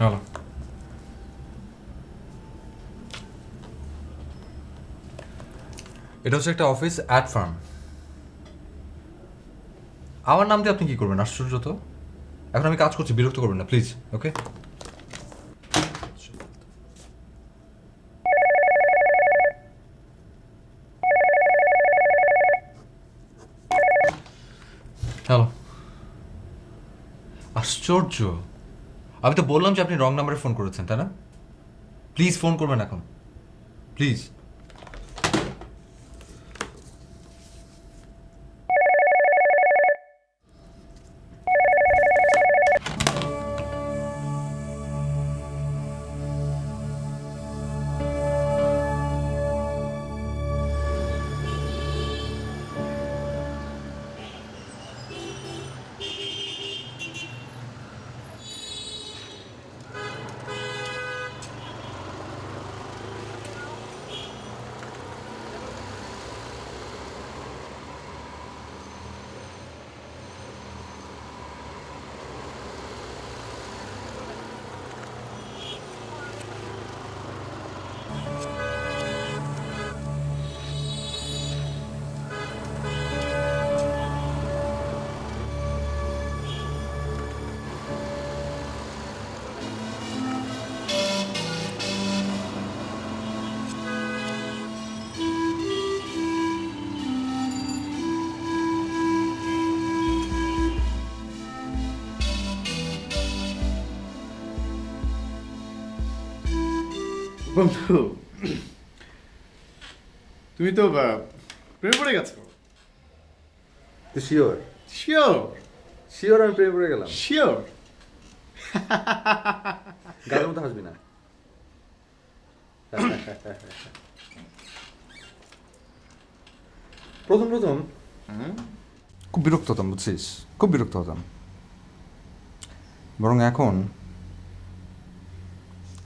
Hello, এটা হচ্ছে একটা অফিস অ্যাড ফার্ম। আমার নাম দিয়ে আপনি কি করবেন? আশ্চর্য তো। এখন আমি কাজ করছি, বিরক্ত করবেন না প্লিজ। Okay, hello. আশ্চর্য, আমি তো বললাম যে আপনি রং নাম্বারে ফোন করেছেন, তাই না? প্লিজ ফোন করবেন এখন, প্লিজ। বন্ধু, তুমি তো প্রেমে পড়ে গেছো। Sure sure? শিওর আমি প্রেমে পড়ে গেলাম। শিওর? গানের মতো হাসবি না। প্রথম প্রথম খুব বিরক্ত হতাম, বুঝছিস? খুব বিরক্ত হতাম। বরং এখন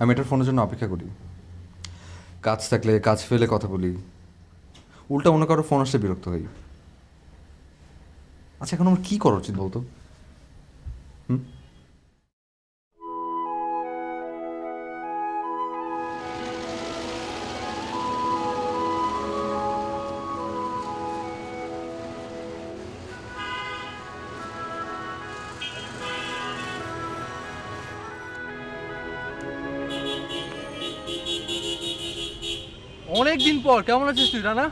আমি এটার ফোনের জন্য অপেক্ষা করি। কাজ থাকলে কাজ ফেলে কথা বলি, উল্টা অন্য কারো ফোন আসলে বিরক্ত হই। আচ্ছা, এখন আমার কী করা উচিত বলতো? অনেক দিন পর, কেমন আছিস তুই রানা?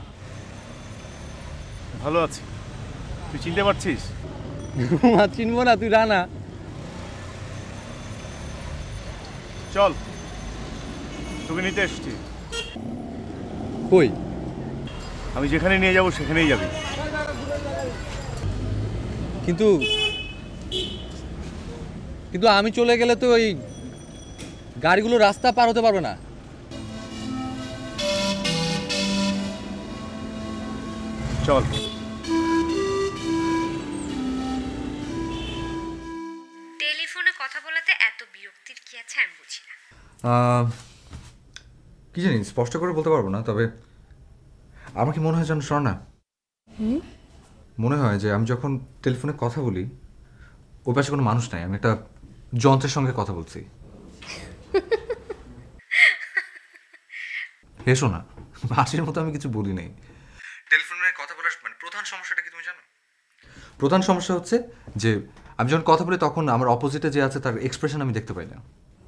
ভালো আছি। তুই চিনতে পারছিস? চিনবো না, তুই রানা। চল, তোকে নিতে এসেছি। কই? আমি যেখানে নিয়ে যাব সেখানেই যাবি। কিন্তু কিন্তু আমি চলে গেলে তো এই গাড়িগুলো রাস্তা পার হতে পারবে না। চল। টেলিফোনে কথা বলাতে এত বিরক্তির কি আছে আমি বুঝি না। কি জানি স্পষ্ট করে বলতে পারবো না, তবে আমার কি মনে হয় জানো স্বর্ণা, মনে হয় যে আমি যখন টেলিফোনে কথা বলি ওই পাশে কোনো মানুষ নাই, আমি একটা যন্ত্রের সঙ্গে কথা বলছি। হেসো না, হাসির মতো আমি কিছু বলি নাই। টেলিফোনে কথা বলার মানে প্রধান সমস্যাটা কি তুমি জানো? প্রধান সমস্যা হচ্ছে যে আমি যখন কথা বলি তখন আমার অপোজিটে যে আছে তার এক্সপ্রেশন আমি দেখতে পাই না।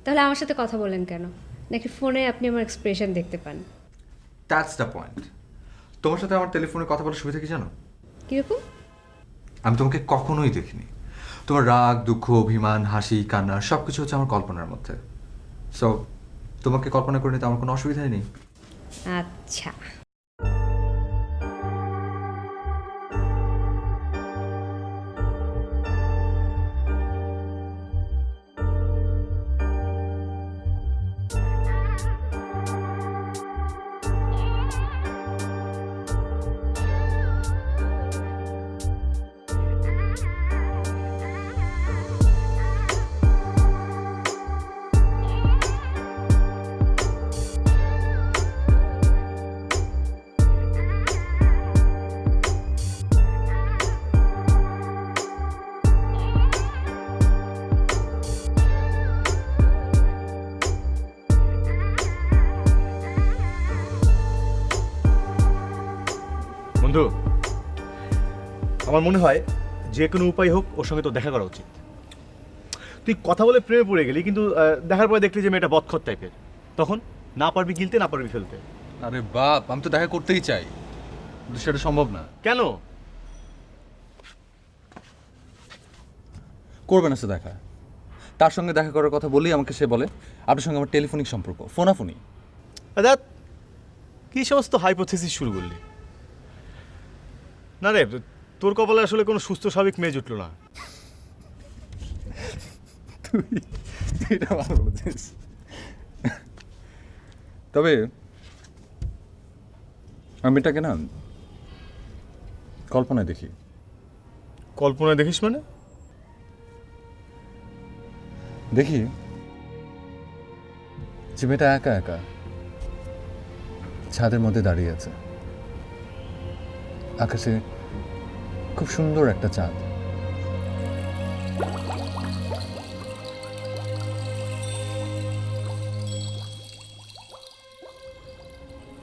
তাহলে আমার সাথে কথা বলেন কেন? নাকি ফোনে আপনি আমার এক্সপ্রেশন দেখতে পান? That's the point. তোমার সাথে আমার টেলিফোনে কথা বলার সুবিধা কি জানো? কীরকম? আমি তোমাকে কখনোই দেখিনি। তোমার রাগ, দুঃখ, অভিমান, হাসি, কান্না সব কিছু হচ্ছে আমার কল্পনার মধ্যে। সো তোমাকে কল্পনা করে নিতে আমার কোনো অসুবিধাই নেই। আচ্ছা, বন্ধু, আমার মনে হয় যে কোনো উপায় হোক ওর সঙ্গে তো দেখা করা উচিত। তুই কথা বলে প্রেমে পড়ে গেলি, কিন্তু দেখার পরে দেখলি যে মেয়েটা বদখত টাইপের, তখন না পারবি গিলতে, না পারবি ফেলতে। আরে বাপ, আমি তো দেখা করতেই চাই, কিন্তু সেটা সম্ভব না। কেন? করবে না সে দেখা। তার সঙ্গে দেখা করার কথা বলেই আমাকে সে বলে আপনার সঙ্গে আমার টেলিফোনিক সম্পর্ক, ফোনাফোনি। দেখ, কি সমস্ত হাইপোথেসিস শুরু করলি? না রে, তোর কপালে আসলে কোনো সুস্থ স্বাভাবিক মেয়ে জুটলো না। এটা ভালো বলেছিস। তবে আমি এটাকে না কল্পনায় দেখি। কল্পনায় দেখিস মানে? দেখি যে মেয়েটা একা একা ছাদের মধ্যে দাঁড়িয়ে আছে, আকাশে খুব সুন্দর একটা চাঁদ।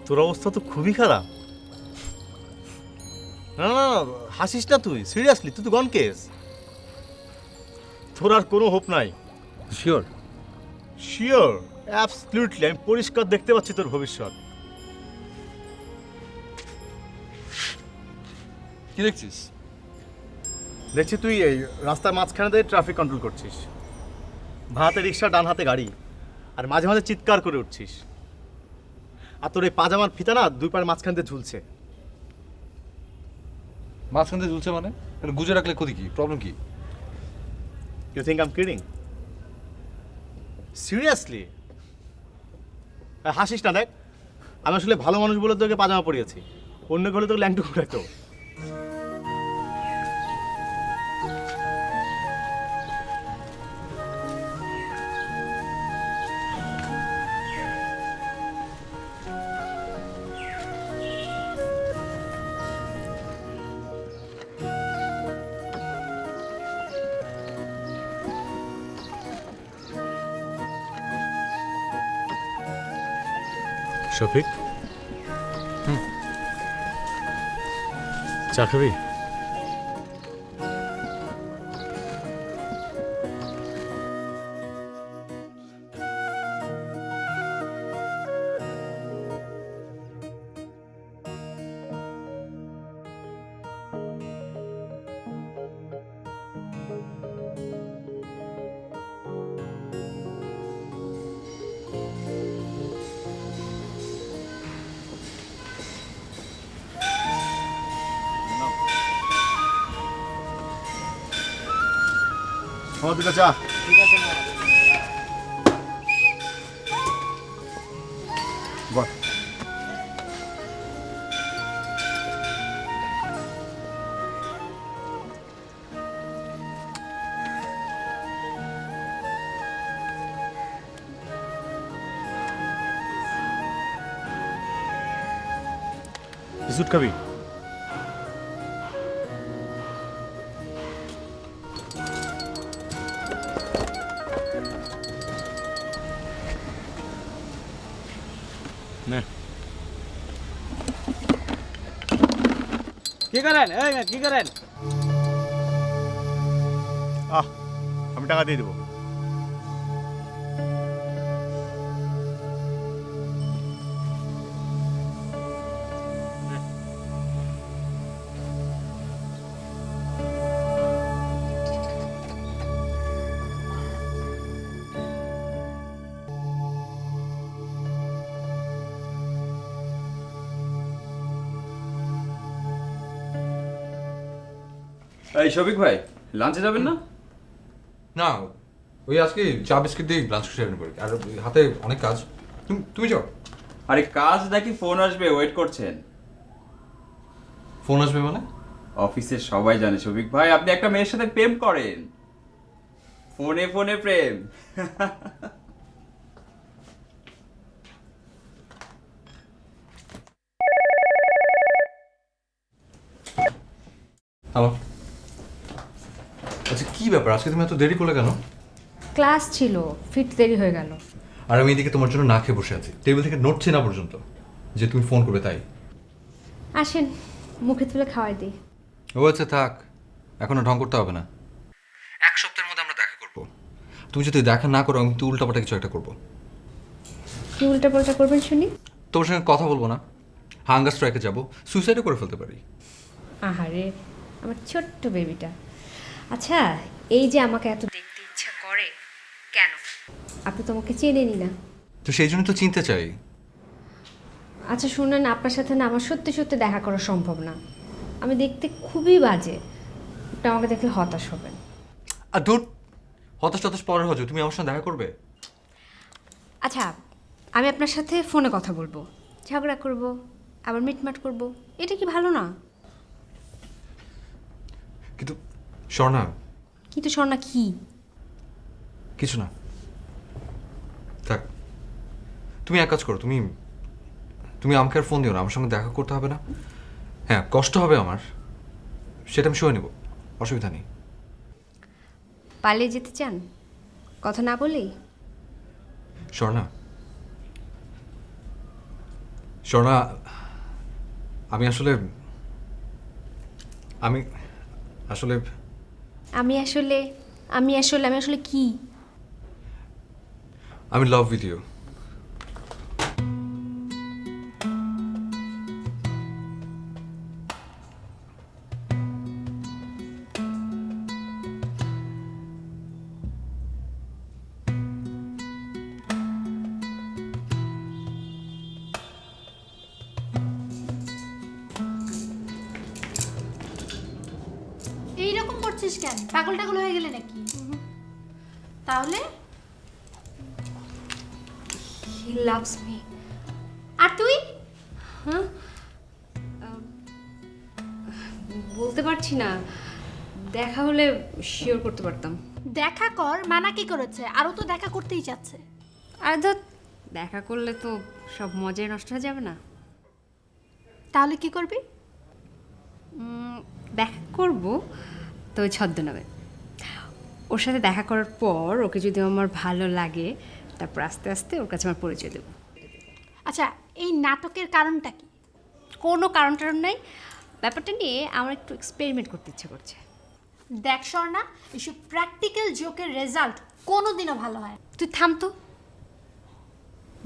তোর অবস্থা তো খুবই খারাপ। না না না, হাসিস না তুই, সিরিয়াসলি তুই তো গন কেস। তোর আর কোনো হোপ নাই। শিওর? Sure, absolutely. আমি পরিষ্কার দেখতে পাচ্ছি তোর ভবিষ্যৎ। কি দেখছিস? দেখছি তুই এই রাস্তার মাঝখানে দিয়ে ট্রাফিক কন্ট্রোল করছিস, বাঁ হাতে রিক্সা, ডান হাতে গাড়ি, আর মাঝে মাঝে চিৎকার করে উঠছিস। আর তোর এই পাজামার ফিতা না দুই পায়ের মাঝখান দিয়ে ঝুলছে। মাঝখান দিয়ে ঝুলছে মানে? এটা গুজে রাখলে ক্ষতি কি? প্রবলেম কি? You think I am kidding? Seriously? হাসিস না, দেখ আমি আসলে ভালো মানুষ বলে তোকে পাজামা পরিয়েছি, অন্য হলে তোকে ল্যাংটু ঘুরাইতো। শফিক, চা খাবি? আমার দুটো চা। বল। বিস্কুট খাবি? নে। কি করেন এই মেয়ে, কি করেন? আমি টাকা দিয়ে দেবো। এই শফিক ভাই লাঞ্চে যাবেন না? না, ওই আজকে চা বিস্কিট দিয়ে লাঞ্চ সেরে নেবো আর হাতে অনেক কাজ। তুমি যাও। আরে কাজ নাকি ফোন আসবে ওয়েট করছেন? ফোন আসবে মানে? অফিসে সবাই জানে শফিক ভাই আপনি একটা মেয়ের সাথে প্রেম করেন। ফোনে ফোনে প্রেম। হ্যালো। আচ্ছা কি ব্যাপার, আজকে তুমি এত দেরি করলে কেন? ক্লাস ছিল, ফিরতে দেরি হয়ে গেল। আর আমি এদিকে তোমার জন্য না খেয়ে বসে আছি, টেবিল থেকে নড়ছে না পর্যন্ত, যে তুমি ফোন করবে তাই। আসেন, মুখে তুলে খাওয়াই দিই। ও আচ্ছা থাক, এখন আর ঢং করতে হবে না। এক সপ্তাহের মধ্যে আমরা দেখা করবো। তুমি যদি দেখা না করো আমি কিন্তু উল্টাপাল্টা কিছু একটা করবো। কি উল্টা পাল্টা করবেন শুনি? তোমার সঙ্গে কথা বলবো না, হাঙ্গার স্ট্রাইকে যাবো, সুইসাইডও করে ফেলতে পারি। আহারে, আমার ছোট্ট বেবিটা। আচ্ছা, এই যে আমাকে এত দেখতে ইচ্ছা করে কেন? আপনি তো আমাকে চেনেনই না। তো সেই জন্য তো চিনতে চাই। আচ্ছা শুনেন, আপনার সাথে না আমার সত্যি সত্যি দেখা করা সম্ভব না। আমি দেখতে খুবই বাজে, ওটা আমাকে দেখলে হতাশ হবেন। আর দূর, হতাশ টতাশ পরে হজো, তুমি আমার সঙ্গে দেখা করবে। আচ্ছা, আমি আপনার সাথে ফোনে কথা বলবো, ঝগড়া করব, আবার মিটমাট করব, এটা কি ভালো না? কিন্তু স্বর্ণা। কিন্তু স্বর্ণা কি? কিছু না, থাক। তুমি এক কাজ করো, তুমি তুমি আমাকে আর ফোন দিও না, আমার সঙ্গে দেখা করতে হবে না। হ্যাঁ কষ্ট হবে আমার, সেটা আমি সয়ে নেব, অসুবিধা নেই। পালিয়ে যেতে চান কথা না বলেই? স্বর্ণা, স্বর্ণা, আমি আসলে আমি আসলে আমি আসলে আমি আসলে আমি আসলে কি? আমি লাভ উইথ ইউ। এইরকম করছিস কেন? পাগল টাগল হয়ে গেলে নাকি? তাহলে হি লাভস মি। আর তুই? হ্যাঁ, বলতে পারছি না, দেখা হলে শিওর করতে পারতাম। দেখা কর, মানা কি করেছে? আরও তো দেখা করতেই চাচ্ছে। আর ধর, দেখা করলে তো সব মজাই নষ্ট হয়ে যাবে না। তাহলে কি করবি? দেখা করব তো ওই ছদ্মনামে। ওর সাথে দেখা করার পর ওকে যদি আমার ভালো লাগে, তারপর আস্তে আস্তে ওর কাছে আমার পরিচয় দেবো। আচ্ছা, এই নাটকের কারণটা কি? কোনো কারণ টারণ নাই, ব্যাপারটা নিয়ে আমার একটু এক্সপেরিমেন্ট করতে ইচ্ছে করছে। দেখ স্বর্ণা, এসব প্র্যাকটিক্যাল জোকের রেজাল্ট কোনোদিনও ভালো হয় না। তুই থাম তো।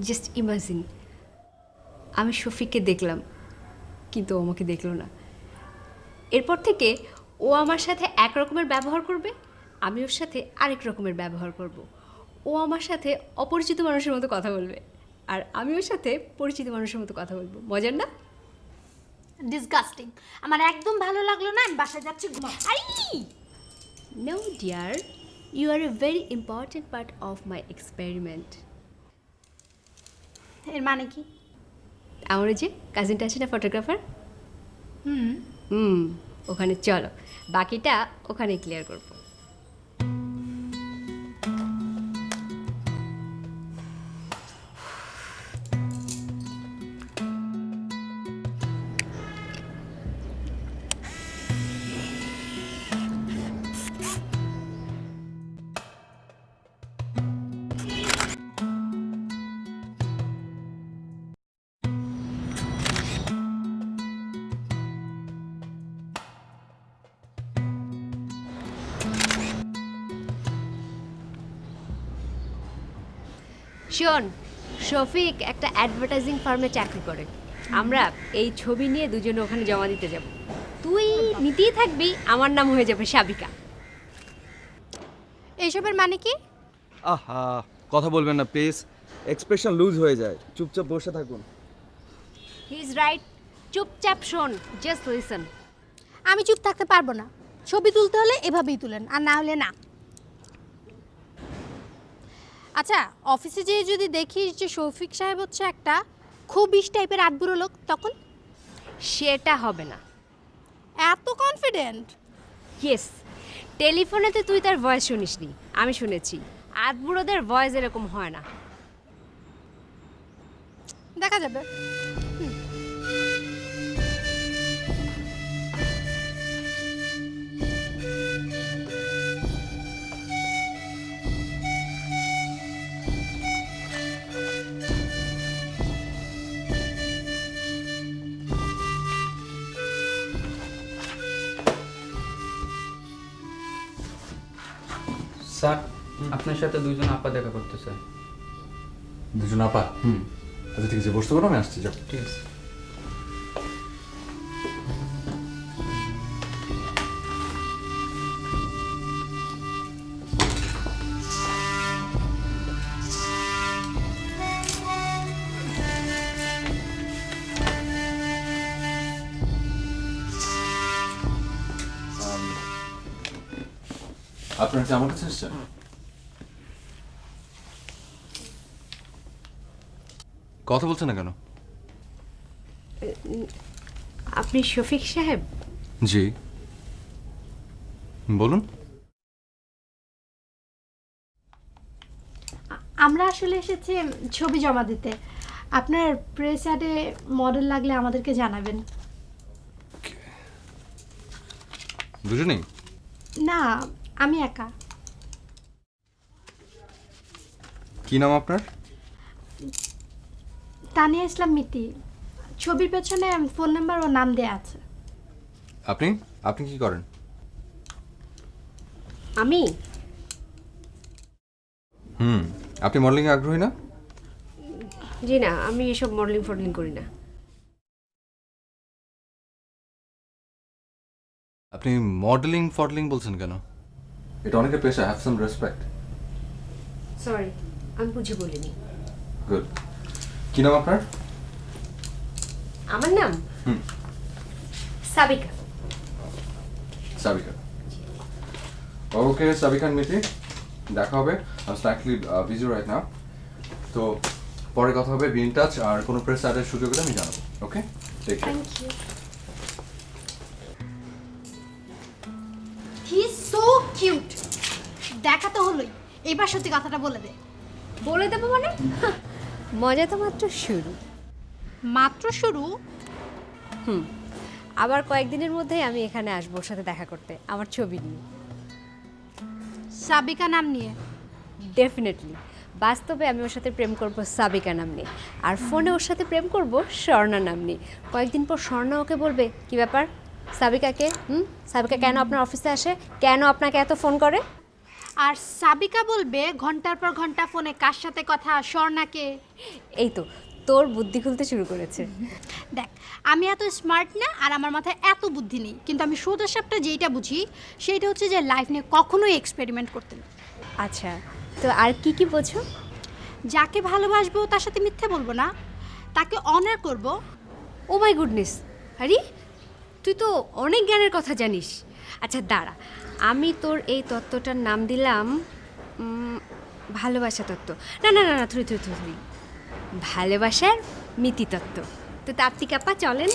জাস্ট ইমাজিন, আমি শফিককে দেখলাম কিন্তু ও আমাকে দেখলো না। এরপর থেকে ও আমার সাথে এক রকমের ব্যবহার করবে, আমি ওর সাথে আরেক রকমের ব্যবহার করব। ও আমার সাথে অপরিচিত মানুষের মতো কথা বলবে, আর আমি ওর সাথে পরিচিত মানুষের মতো কথা বলবো। মজার না? ডিসগাস্টিং। আমার একদম ভালো লাগলো না, আমি বাসায় যাচ্ছি ঘুমা। I know dear, you are a very important part of my experiment. এর মানে কি? আমার ওই যে কাজিনটা আছে না, ফটোগ্রাফার, ওখানে চলো, বাকিটা ওখানে ক্লিয়ার করবো। শোন, শফিক একটা অ্যাডভার্টাইজিং ফার্মে চাকরি করে। আমরা এই ছবি নিয়ে দুজনে ওখানে জমা দিতে যাব। তুই নিতেই থাকবি, আমার নাম হয়ে যাবে সাবিকা। এইসবের মানে কি? আহা, কথা বলবেন না প্লিজ, এক্সপ্রেশন লুজ হয়ে যায়, চুপচাপ বসে থাকুন। হি ইজ রাইট, চুপচাপ শোন, জাস্ট লিসন। আমি চুপ থাকতে পারবো না। ছবি তুলতে হলে এভাবেই তুলেন, আর না হলে না। আচ্ছা, অফিসে যেয়ে যদি দেখিস যে শফিক সাহেব হচ্ছে একটা খবিশ টাইপের আধবুড়ো লোক, তখন? সেটা হবে না। এত কনফিডেন্ট? ইয়েস, টেলিফোনেতে তুই তার ভয়েস শুনিসনি, আমি শুনেছি। আধবুড়োদের ভয়েস এরকম হয় না। দেখা যাবে। স্যার, আপনার সাথে দুইজন আপা দেখা করতে চাই। দুজন আপা? আচ্ছা ঠিক আছে, বসতে পারো, আমি আসছি, যাও। ঠিক আছে। আপনারা কি আমার কাছে এসেছেন? কথা বলছেন না কেন? আপনি শফিক সাহেব? জি, বলুন। আমরা আসলে এসেছি ছবি জমা দিতে। আপনার প্রেস অ্যাডে মডেল লাগলে আমাদেরকে জানাবেন। দুজনেই? না, আমি একা। কি নাম আপনার? তানিয়া ইসলাম মিতি। ছবির পেছনে ফোন নাম্বার ও নাম দেয়া আছে। আপনি আপনি কি করেন? আমি আপনি মডেলিং আগ্রহী না? জি না, আমি এসব মডেলিং ফডেলিং করি না। আপনি মডেলিং ফডেলিং বলছেন কেন? এটা অনেকের পেশা, হ্যাভ সাম রেসপেক্ট। সরি, আমি বুঝে বলিনি। গুড। কি নাম আপনার? আমার নাম সাবিকা। সাবিকা। ওকে সাবিকা মিতি, দেখা হবে। I slightly busy right now, তো পরে কথা হবে। বি ইন টাচ, আর কোনো প্রেস অ্যাডের সুযোগ হলে আমি জানাবো। Okay, take care. Thank you. He is so cute. দেখা তো হলোই, এবার সত্যি কথাটা বলে দে। বলে দেবো মানে? মজা তো মাত্র শুরু। মাত্র শুরু? আবার কয়েকদিনের মধ্যেই আমি এখানে আসবো ওর সাথে দেখা করতে, আমার ছবি নিয়ে। সাবিকা নাম নিয়ে? ডেফিনেটলি। বাস্তবে আমি ওর সাথে প্রেম করব সাবিকা নাম নিয়ে, আর ফোনে ওর সাথে প্রেম করব স্বর্ণা নাম নিয়ে। কয়েকদিন পর স্বর্ণা ওকে বলবে, কি ব্যাপার সাবিকাকে, সাবিকা কেন আপনার অফিসে আসে, কেন আপনাকে এত ফোন করে? আর সাবিকা বলবে ঘন্টার পর ঘন্টা ফোনে কার সাথে কথা, স্বর্ণাকে। এই তো তোর বুদ্ধি খুলতে শুরু করেছে। দেখ, আমি এত স্মার্ট না, আর আমার মাথায় এত বুদ্ধি নেই, কিন্তু আমি সোজা সাপটা যেইটা বুঝি সেইটা হচ্ছে যে লাইফ নিয়ে কখনোই এক্সপেরিমেন্ট করতে না। আচ্ছা, তো আর কি কি বোঝো? যাকে ভালোবাসবো তার সাথে মিথ্যে বলবো না, তাকে অনার করব। ও মাই গুডনেস, আরে তুই তো অনেক জ্ঞানের কথা জানিস। আচ্ছা দাঁড়া, আমি তোর এই তত্ত্বটার নাম দিলাম ভালোবাসা তত্ত্ব। না না না না, থুরি থুরি থুরি থুরি, ভালোবাসার মিতি তত্ত্ব। তো তাত্ত্বিক আপা চলেন।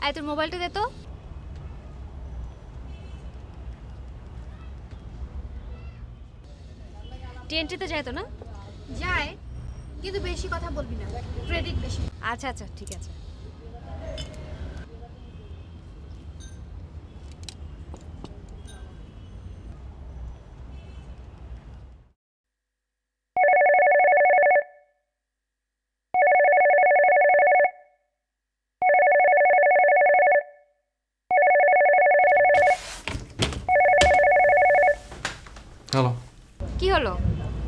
আয় তোর মোবাইলটা দে তো। টিএনটিতে যায় তো না? যায়, কিন্তু বেশি কথা বলবি না, ক্রেডিট বেশি। আচ্ছা আচ্ছা ঠিক আছে। হ্যালো। কি হলো?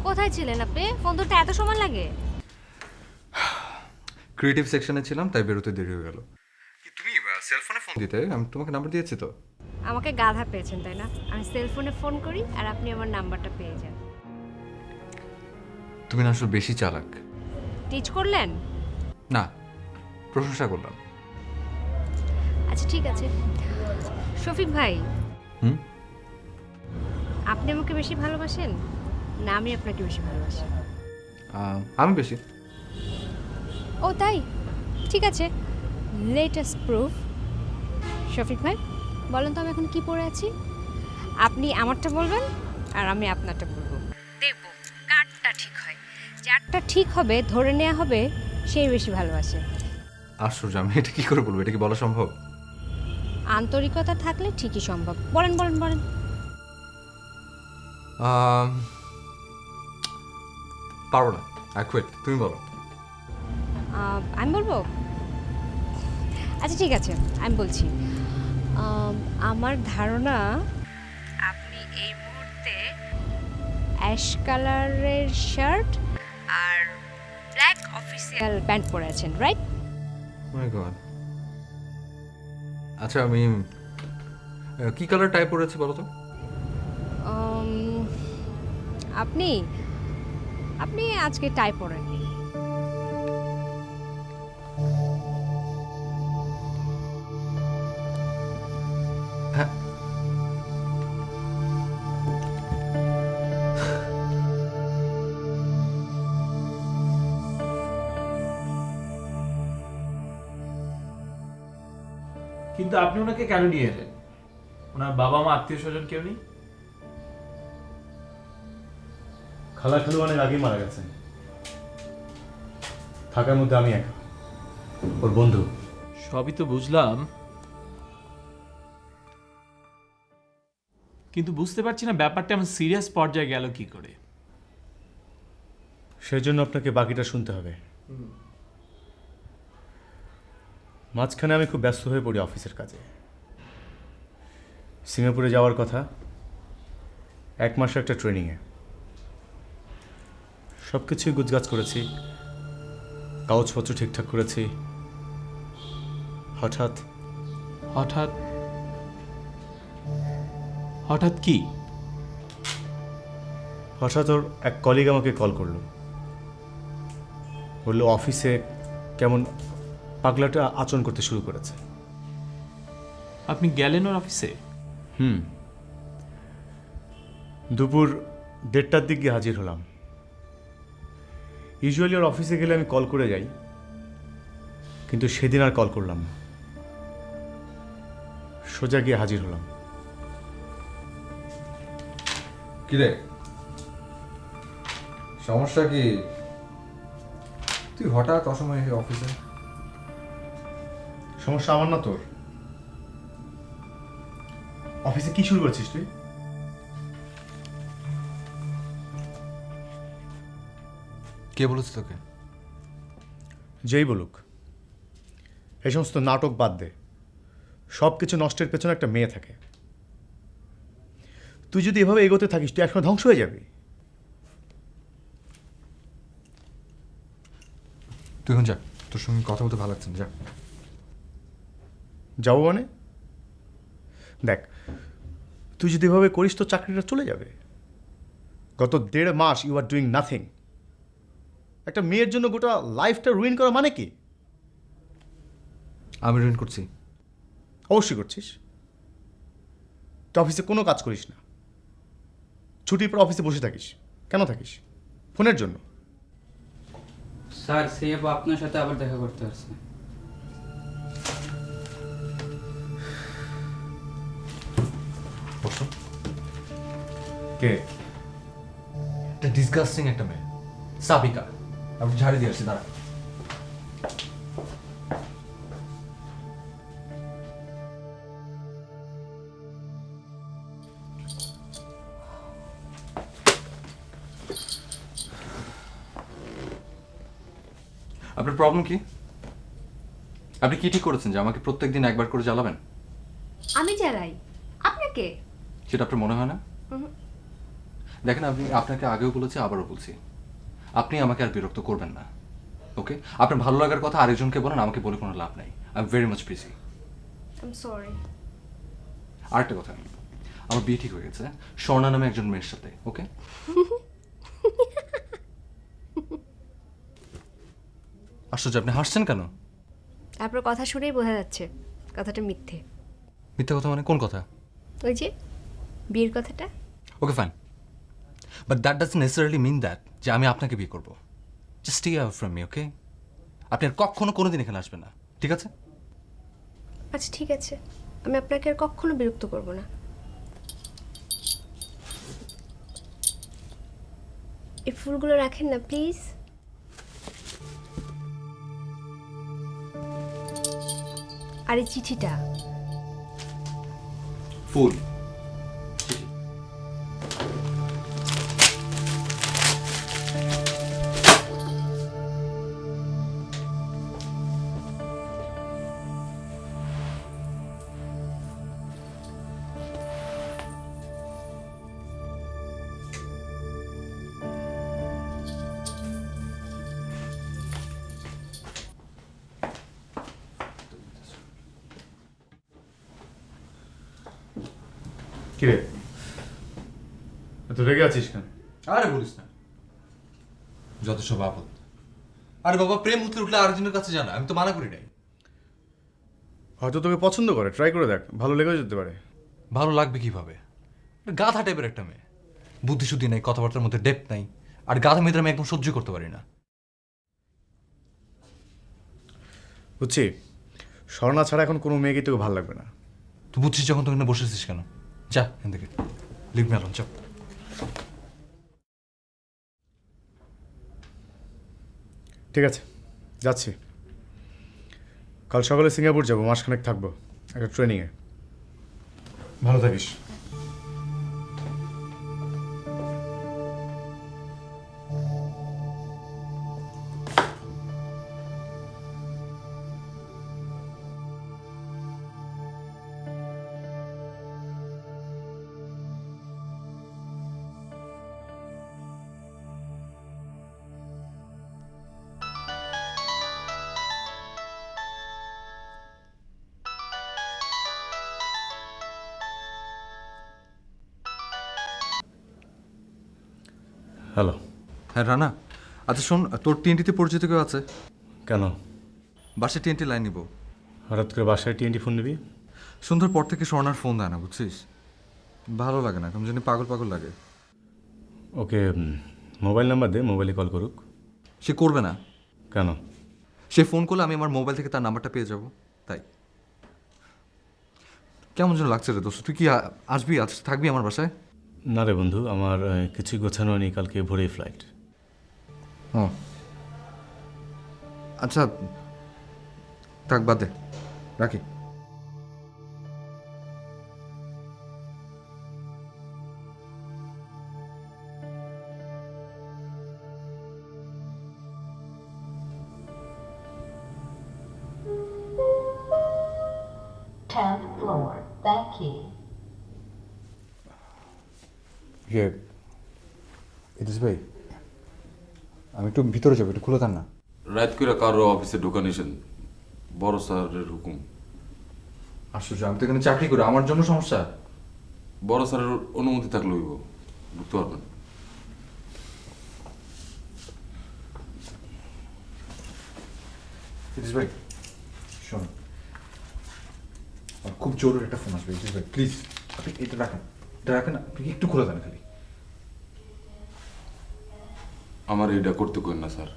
কোথায় ছিলেন আপনি? ফোন ধরতে এত সময় লাগে? ক্রিয়েটিভ সেকশনে ছিলাম, তাই বেরোতে দেরি হয়ে গেল। কি তুমি সেলফোনে ফোন দিতে? আমি তোমাকে নাম্বার দিয়েছি তো। আমাকে গাধা পেয়েছেন তাই না? আমি সেলফোনে ফোন করি আর আপনি আমার নাম্বারটা পেয়ে যান। তুমি না আসলে বেশি চালাক। টিচ করলেন? না, প্রশংসা করলাম। আচ্ছা ঠিক আছে। শফিক ভাই, হুম? আপনি আমাকে বেশি ভালোবাসেন না আমি আপনাকে বেশি ভালোবাসি? আমি বেশি। ও তাই? ঠিক আছে, লেটেস্ট প্রুফ। শফিক ভাই বলেন তো আমি এখন কি পড়ে আছি? আপনি আমারটা বলবেন আর আমি আপনারটা বলবো, দেখবো কারটা ঠিক হয়। যারটা ঠিক হবে ধরে নেওয়া হবে সেই বেশি ভালোবাসে। আশ্চর্য, আমি এটা কি করে বলবো? এটা কি বলা সম্ভব? আন্তরিকতা থাকলে ঠিকই সম্ভব। বলেন বলেন বলেন। পারবো না, আই কুইট। তুমি বলো। আমি বলবো? আচ্ছা ঠিক আছে, আমি বলছি। আমার ধারণা আপনি এই মুহূর্তে অ্যাশ কালারের শার্ট আর ব্ল্যাক অফিসিয়াল প্যান্ট পরে আছেন, রাইট? মাই গড। আচ্ছা, আমি কি কালার টাইপ পরেছি বলো তো? আপনি আপনি আজকে টাই পরেননি। হ্যাঁ। কিন্তু আপনি ওনাকে কেন নিয়ে এলেন? ওনার বাবা মা আত্মীয় স্বজন কেউ নেই? খালা খালু অনেক আগেই মারা গেছেন, থাকার মধ্যে আমি একা, ওর বন্ধু। সবই তো বুঝলাম, কিন্তু বুঝতে পারছি না ব্যাপারটা এমন সিরিয়াস পর্যায়ে গেল কি করে। সেজন্য আপনাকে বাকিটা শুনতে হবে। মাঝখানে আমি খুব ব্যস্ত হয়ে পড়ি অফিসের কাজে। সিঙ্গাপুরে যাওয়ার কথা, 1 মাসের একটা ট্রেনিংয়ে। সব কিছুই গুজগাছ করেছি, কাগজপত্র ঠিকঠাক করেছি। হঠাৎ হঠাৎ হঠাৎ কি? হঠাৎ ওর এক কলিগ আমাকে কল করলো, বললো অফিসে কেমন পাগলাটা আচরণ করতে শুরু করেছে। আপনি গেলেন ওর অফিসে? দুপুর 1:30টার দিক গিয়ে হাজির হলাম। ইউজুয়ালি ওর অফিসে গেলে আমি কল করে যাই, কিন্তু সেদিন আর কল করলাম না, সোজা গিয়ে হাজির হলাম। কিরে, সমস্যা কি? তুই হঠাৎ অসময়ে অফিসে? সমস্যা আমার না তোর। অফিসে কি শুরু করছিস তুই? কে বলেছে তোকে? যেই বলুক, এই সমস্ত নাটক বাদ দে। সব কিছু নষ্টের পেছনে একটা মেয়ে থাকে। তুই যদি এভাবে এগোতে থাকিস তুই একসময় ধ্বংস হয়ে যাবি। তুই এখন যা, তোর সঙ্গে কথা বলতে ভালো লাগছে না, যা। যাবো মানে? দেখ, তুই যদি এভাবে করিস তো চাকরিটা চলে যাবে। গত 1.5 মাস ইউ আর ডুইং নাথিং। একটা মেয়ের জন্য গোটা লাইফটা রুইন করা মানে কি? আমি রুইন করছি? অবশ্যই করছিস। তুই অফিসে কোনো কাজ করিস না, ছুটির পর অফিসে বসে থাকিস। কেন থাকিস? ফোনের জন্য। স্যার সে আপনার সাথে আবার দেখা করতে আসছে। কে? একটা ডিসগাস্টিং একটা মেয়ে, সাবিকা। আমি ঝাড়ি দিয়ে আসছি, দাঁড়া। আপনার প্রবলেম কি? আপনি কি ঠিক করেছেন যে আমাকে প্রত্যেকদিন একবার করে জ্বালাবেন? আমি জ্বালাই আপনাকে? সেটা আপনার মনে হয় না? দেখেন, আপনাকে আগেও বলেছি, আবারও বলছি, আপনি আমাকে আর বিরক্ত করবেন না, ওকে? আপনার ভালো লাগার কথা আরেকজনকে বলেন, আমাকে বলে কোনো লাভ নাই। I am very much busy. I am sorry. আরেকটা কথা, আমার বিয়ে ঠিক হয়ে গেছে স্বর্ণা নামে একজন মেয়ের সাথে, ওকে? আশ্চর্য, আপনি হাসছেন কেন? আপনার কথা শুনেই বোঝা যাচ্ছে কথাটা মিথ্যে। মিথ্যা কথা মানে কোন কথা? ওই যে বিয়ের কথাটা। Okay fine, but that doesn't necessarily mean that যে আমি আপনাকে বিয়ে করবো। Just stay away from me, okay? আপনি আর কখনো কোনোদিন এখানে আসবেন না, ঠিক আছে? আচ্ছা ঠিক আছে, আমি আপনাকে আর কখনো বিরক্ত করব না। এই ফুলগুলো রাখেন না প্লিজ। আর এই চিঠিটা। ফুল? কিরে, এত রেগে আছিস কেন? আরে বলিস না, যত সব আপদ। আরে বাবা, প্রেম উঠলে উঠলে আরেকজনের কাছে জানা, আমি তো মানা করি নাই। হয়তো তোকে পছন্দ করে, ট্রাই করে দেখ, ভালো লেগেও যেতে পারে। ভালো লাগবে কিভাবে? গাধা টাইপের একটা মেয়ে, বুদ্ধি শুদ্ধি নাই, কথাবার্তার মধ্যে ডেপথ নাই। আর গাধা মেয়েদের আমি একদম সহ্য করতে পারি না। বুঝছি, স্বর্ণা ছাড়া এখন কোনো মেয়েকে তোকে ভালো লাগবে না। তুই বুঝছিস যখন তুই এখানে বসেছিস কেন? যা এখান থেকে, লিভ মি অ্যালোন, চল। ঠিক আছে, যাচ্ছি। কাল সকালে সিঙ্গাপুর যাবো, মাসখানেক থাকবো একটা ট্রেনিংয়ে। ভালো থাকিস। হ্যালো। হ্যাঁ রানা, আচ্ছা শোন, তোর টিএনটিতে পরিচিত কেউ আছে? কেন? বাসায় টিএনটি লাইন নিব। হঠাৎ করে বাসায় টিএনটি ফোন নিবি? সন্ধ্যার পর থেকে স্বর্ণার ফোন দেয় না, বুঝছিস? ভালো লাগে না, কেমন জানি পাগল পাগল লাগে। ওকে মোবাইল নাম্বার দে, মোবাইলে কল করুক। সে করবে না। কেন? সে ফোন করলে আমি আমার মোবাইল থেকে তার নাম্বারটা পেয়ে যাব, তাই। কেমন যেন লাগছে রে দোস্ত, তুই কি আসবি, আজ থাকবি আমার বাসায়? না রে বন্ধু, আমার কিছুই গোছানো নেই, কালকে ভোরেই ফ্লাইট। ও আচ্ছা, থাক, বাদ দে, রাখি। ইয়ে ইদ্রিস ভাই, আমি একটু ভিতরে যাবো, একটু খুলে দেন না। রাত করে কারো অফিসে ঢোকা নিছেন, বড় স্যারের হুকুম। আশ্চর্য, আমি তো এখানে চাকরি করি, আমার জন্য সমস্যা? বড় স্যারের অনুমতি থাকলে হইব, ঢুকতে পারবেন। ইদ্রিস ভাই শোন, আমার খুব জরুরি একটা ফোন আসবে। ইদ্রিস ভাই প্লিজ, আপনি এটা রাখেন, এটা রাখেন, আপনি একটু খুলে দেন খালি। আমার এটা করতে করেন না স্যার,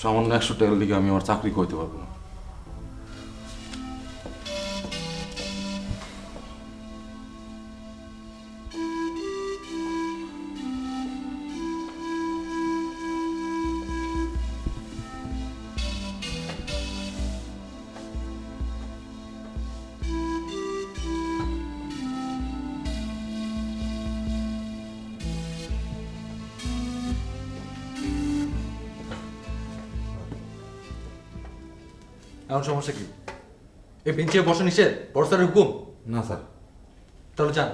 সামান্য 100 টাকার লিগে আমি আমার চাকরি করতে পারবো না। এমন সমস্যা কি? এই বেঞ্চে বসা নিষেধ, বড় স্যারের হুকুম? না স্যার। তাহলে যান।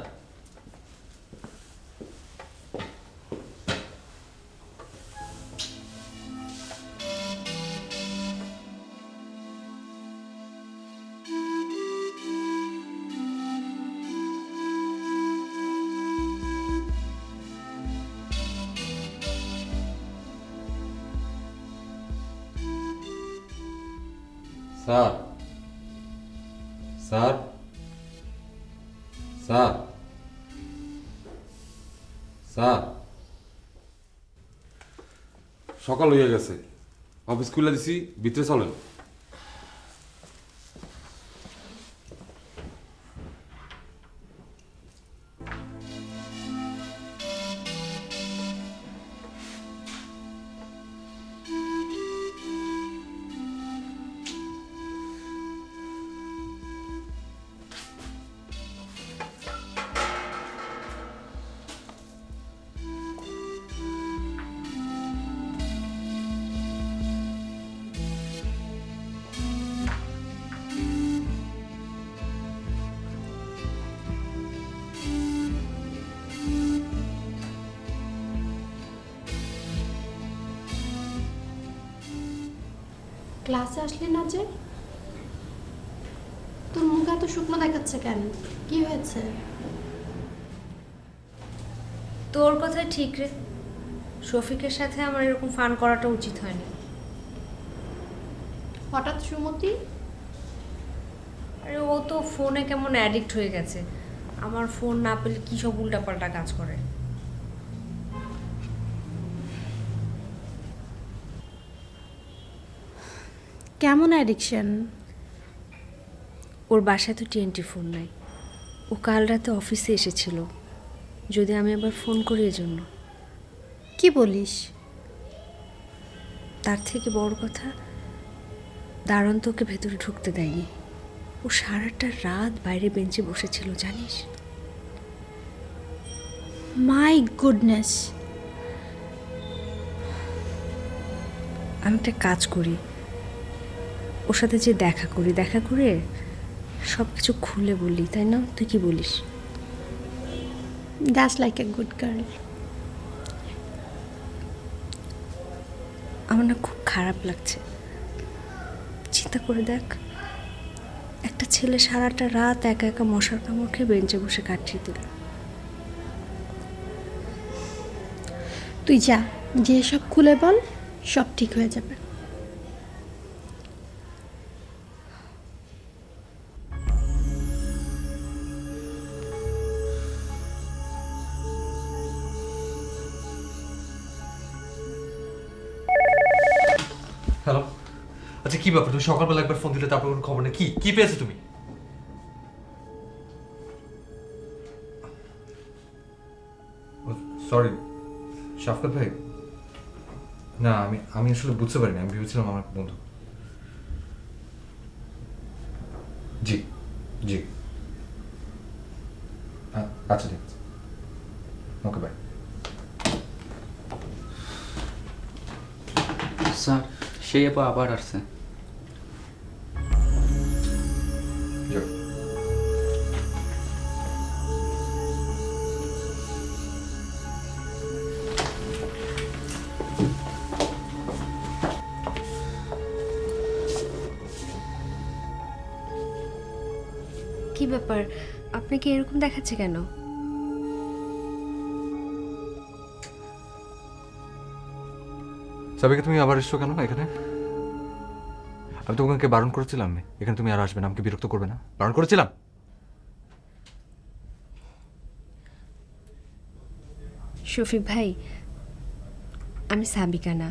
স্যার, স্যার, স্যার, স্যার, সকাল হয়ে গেছে, অফিস খুলে দিছি, ভিতরে চলেন। ক্লাসে আসলি না যে? তোর মুখ এত শুকনো দেখাচ্ছে কেন? কি হয়েছে? তোর কথা ঠিক রে, শফিকের সাথে আমার এরকম ফান করাটা উচিত হয়নি। হঠাৎ সুমতি? আরে ও তো ফোনে কেমন অ্যাডিক্ট হয়ে গেছে, আমার ফোন না পেলে কী সব উল্টাপাল্টা কাজ করে। কেমন অ্যাডিকশন? ওর বাসায় তো টিএনটি ফোন নাই, ও কাল রাতে অফিসে এসেছিল, যদি আমি আবার ফোন করি এজন্য। কি বলিস? তার থেকে বড় কথা, দারুণ তো ওকে ভেতরে ঢুকতে দেয়নি, ও সারাটা রাত বাইরে বেঞ্চে বসেছিল জানিস। My goodness. আমি একটা কাজ করি, ওর সাথে যে দেখা করি, দেখা করে সব কিছু খুলে বলি, তাই না? তুই কি বলিস? That's like a good girl. আমার না খুব খারাপ লাগছে, চিন্তা করে দেখ, একটা ছেলে সারাটা রাত একা একা মশার কামড় খেয়ে বেঞ্চে বসে কাটিয়ে দিল। তুই যা, যে সব খুলে বল, সব ঠিক হয়ে যাবে। হ্যালো, আচ্ছা কি ব্যাপার, তুমি সকালবেলা একবার ফোন দিলে তারপর কোনো খবর নেই, কি কি পেয়েছো তুমি? সরি শাফকাত ভাই, না আমি আসলে বুঝতে পারিনি, আমি ভেবেছিলাম আমার বন্ধু। জি জি, আচ্ছা ঠিক আছে, ওকে বাই। স্যার, সেই আপা আবার আসছে। যাও। কি ব্যাপার, আপনাকে এরকম দেখাচ্ছে কেন? সাবিকা, তুমি আবার এসছো কেন এখানে? আমি তোমাকে বারণ করেছিলাম এখানে তুমি আর আসবে না, আমাকে বিরক্ত করবে না, বারণ করেছিলাম। শফিক ভাই, আমি সাবিকা না।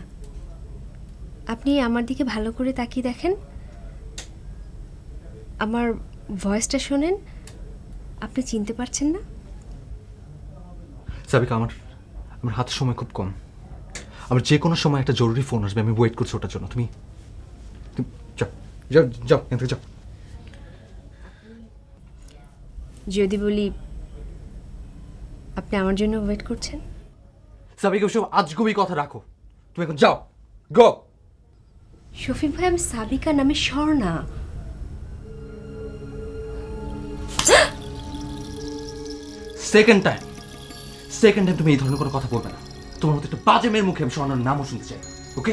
আপনি আমার দিকে ভালো করে তাকিয়ে দেখেন, আমার ভয়েসটা শোনেন, আপনি চিনতে পারছেন না? সাবিকা, আমার হাতে সময় খুব কম। আমার যে কোনো সময় একটা জরুরি ফোন আসবে, আমি ওয়েট করছি ওটার জন্য। তুমি যাও যাও যাও, এখান থেকে যাও। যদি বলি আপনি আমার জন্য ওয়েট করছেন? সাবিকা, ওসব আজগুবি কথা রাখো, তুমি এখন যাও, গো। শফিক ভাই, আমি সাবিকা নামে স্বর্ণা। সেকেন্ড টাইম তুমি এই ধরনের কোনো কথা বলবে না। তোমার মতো একটা বাজে মেয়ের মুখে আমি স্বর্ণার নামও শুনতে চাই, ওকে?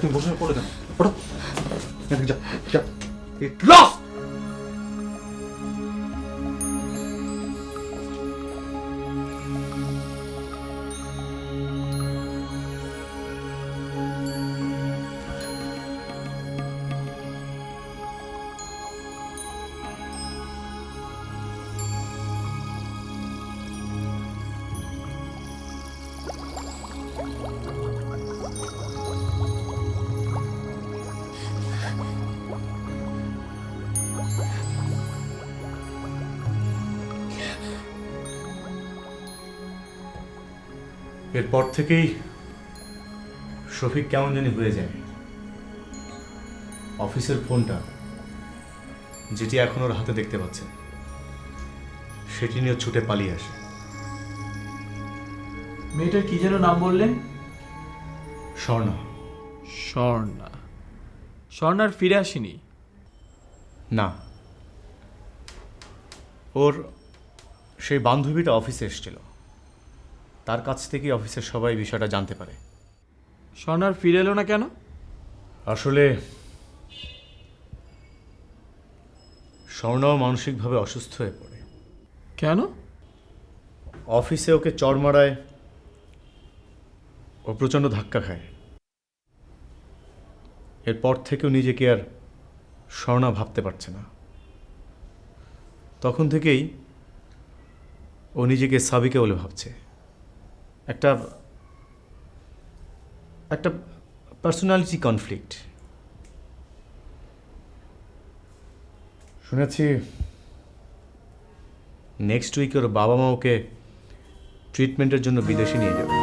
তুমি বসে পড়ে দেন, ওঠো, যাও যাও, লস। এরপর থেকেই শফিক কেমন জানি হয়ে যায়। অফিসের ফোনটা যেটি এখন ওর হাতে দেখতে পাচ্ছে, সেটি নিয়ে ছুটে পালিয়ে আসে। মেয়েটার কি যেন নাম বললেন? স্বর্ণা। স্বর্ণা? স্বর্ণার ফিরে আসেনি? না, ওর সেই বান্ধবীটা অফিসে এসেছিল, তার কাছ থেকেই অফিসের সবাই বিষয়টা জানতে পারে। স্বর্ণার ফিরে এলো না কেন? আসলে স্বর্ণাও মানসিকভাবে অসুস্থ হয়ে পড়ে। কেন? অফিসে ওকে চড় মারায় ও প্রচণ্ড ধাক্কা খায়। এরপর থেকেও নিজেকে আর স্বর্ণা ভাবতে পারছে না। তখন থেকেই ও নিজেকে সাবিকা বলে ভাবছে। একটা একটা পার্সোনালিটি কনফ্লিক্ট। শুনেছি নেক্সট উইকে ওর বাবা মা ওকে ট্রিটমেন্টের জন্য বিদেশে নিয়ে যাবে।